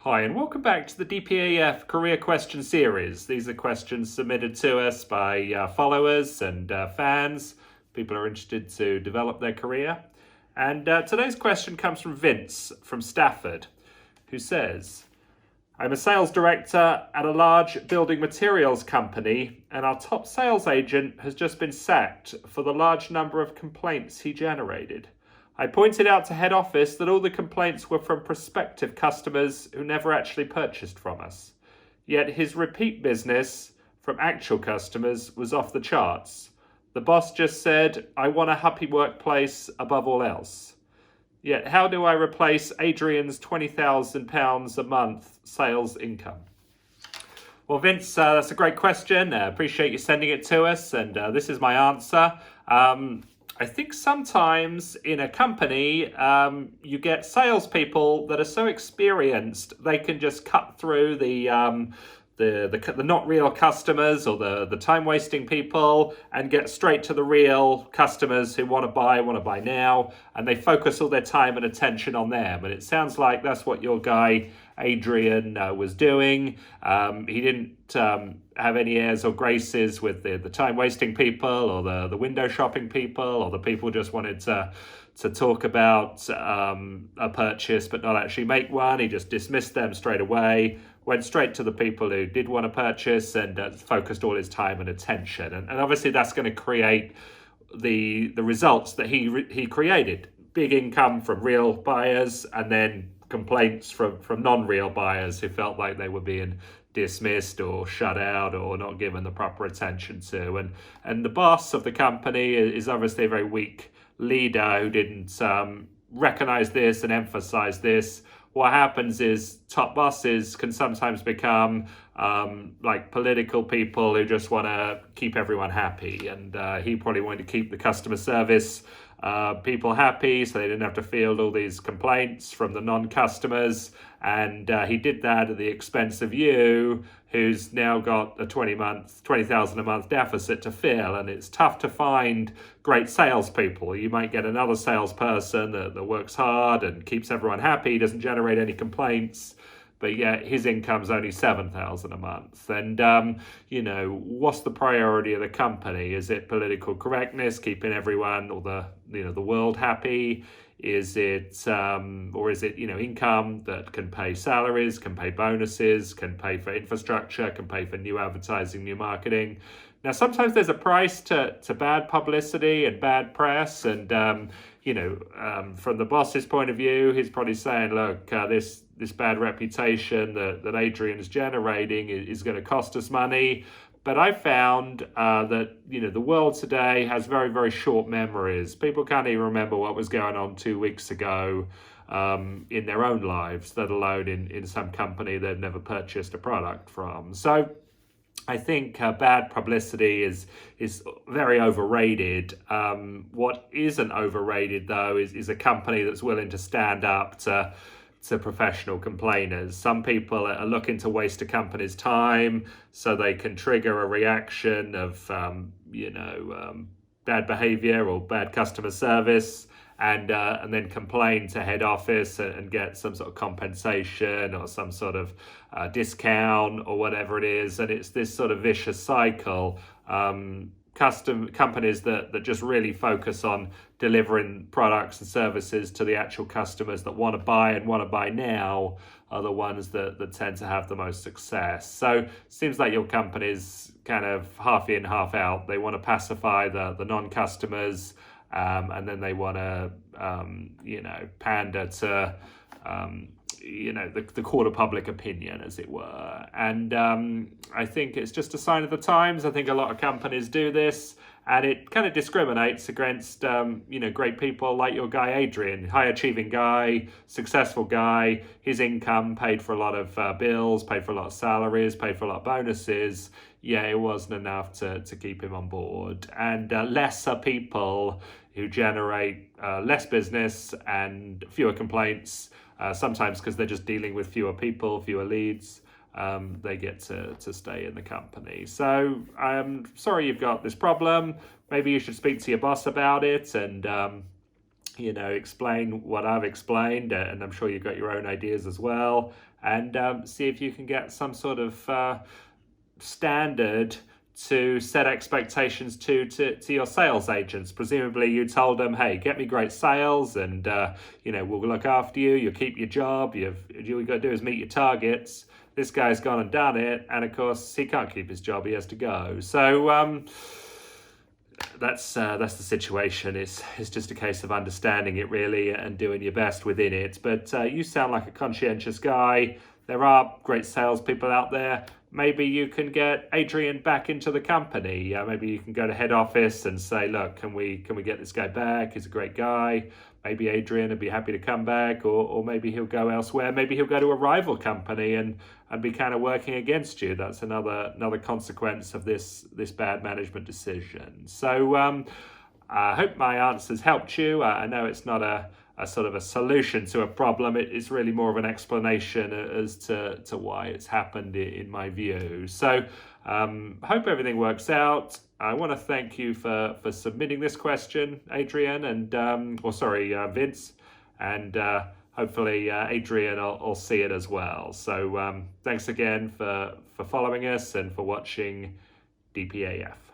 Hi, and welcome back to the dpaf Career Question Series. These are questions submitted to us by followers and fans. People are interested to develop their career. And today's question comes from Vince from Stafford, who says, I'm a sales director at a large building materials company, and our top sales agent has just been sacked for the large number of complaints he generated. I pointed out to head office that all the complaints were from prospective customers who never actually purchased from us. Yet his repeat business from actual customers was off the charts. The boss just said, I want a happy workplace above all else. Yet how do I replace Adrian's £20,000 a month sales income? Well, Vince, that's a great question. Appreciate you sending it to us, and this is my answer. I think sometimes in a company, you get salespeople that are so experienced they can just cut through the not real customers or the time wasting people and get straight to the real customers who want to buy now, and they focus all their time and attention on them. And it sounds like that's what your guy Adrian was doing. He didn't have any airs or graces with the time wasting people or the window shopping people or the people who just wanted to talk about a purchase but not actually make one. He just dismissed them straight away, went straight to the people who did want to purchase, and focused all his time and attention. And obviously that's going to create the results that he created. Big income from real buyers, and then complaints from non-real buyers who felt like they were being dismissed or shut out or not given the proper attention to. And the boss of the company is obviously a very weak leader who didn't recognize this and emphasize this. What happens is top bosses can sometimes become like political people who just want to keep everyone happy. And he probably wanted to keep the customer service people happy so they didn't have to field all these complaints from the non-customers. And he did that at the expense of you, who's now got a $20,000 a month deficit to fill. And it's tough to find great salespeople. You might get another salesperson that works hard and keeps everyone happy, doesn't generate any complaints, but yet his income's only $7,000 a month. And, what's the priority of the company? Is it political correctness, keeping everyone or the world happy? Is it, income that can pay salaries, can pay bonuses, can pay for infrastructure, can pay for new advertising, new marketing? Now, sometimes there's a price to bad publicity and bad press. And, from the boss's point of view, he's probably saying, look, this bad reputation that Adrian's generating is going to cost us money. But I found that, the world today has very, very short memories. People can't even remember what was going on 2 weeks ago in their own lives, let alone in some company they've never purchased a product from. So I think bad publicity is very overrated. What isn't overrated, though, is a company that's willing to stand up to professional complainers. Some people are looking to waste a company's time so they can trigger a reaction of, bad behavior or bad customer service, and then complain to head office and get some sort of compensation or some sort of discount or whatever it is. And it's this sort of vicious cycle. Companies that just really focus on delivering products and services to the actual customers that want to buy now are the ones that tend to have the most success. So it seems like your company's kind of half in, half out. They want to pacify the non-customers, and then they want to pander to the court of public opinion, as it were. And I think it's just a sign of the times. I think a lot of companies do this, and it kind of discriminates against great people like your guy Adrian, high achieving guy, successful guy. His income paid for a lot of bills, paid for a lot of salaries, paid for a lot of bonuses. Yeah, it wasn't enough to keep him on board. And lesser people who generate less business and fewer complaints, sometimes because they're just dealing with fewer people, fewer leads, they get to stay in the company. So I'm sorry you've got this problem. Maybe you should speak to your boss about it and explain what I've explained, and I'm sure you've got your own ideas as well. and see if you can get some sort of standard to set expectations to your sales agents. Presumably you told them, hey, get me great sales, and we'll look after you, you'll keep your job, all you got to do is meet your targets. This guy's gone and done it, and of course he can't keep his job, he has to go. So that's the situation. It's just a case of understanding it really and doing your best within it. But you sound like a conscientious guy. There are great salespeople out there. Maybe you can get Adrian back into the company. Maybe you can go to head office and say, look, can we get this guy back? He's a great guy. Maybe Adrian would be happy to come back, or maybe he'll go elsewhere. Maybe he'll go to a rival company and be kind of working against you. That's another consequence of this bad management decision. So I hope my answers helped you. I know it's not a sort of a solution to a problem. It's really more of an explanation as to why it's happened in my view. So hope everything works out. I want to thank you for submitting this question, Adrian, and Vince, and hopefully Adrian will see it as well. So thanks again for following us and for watching dpaf.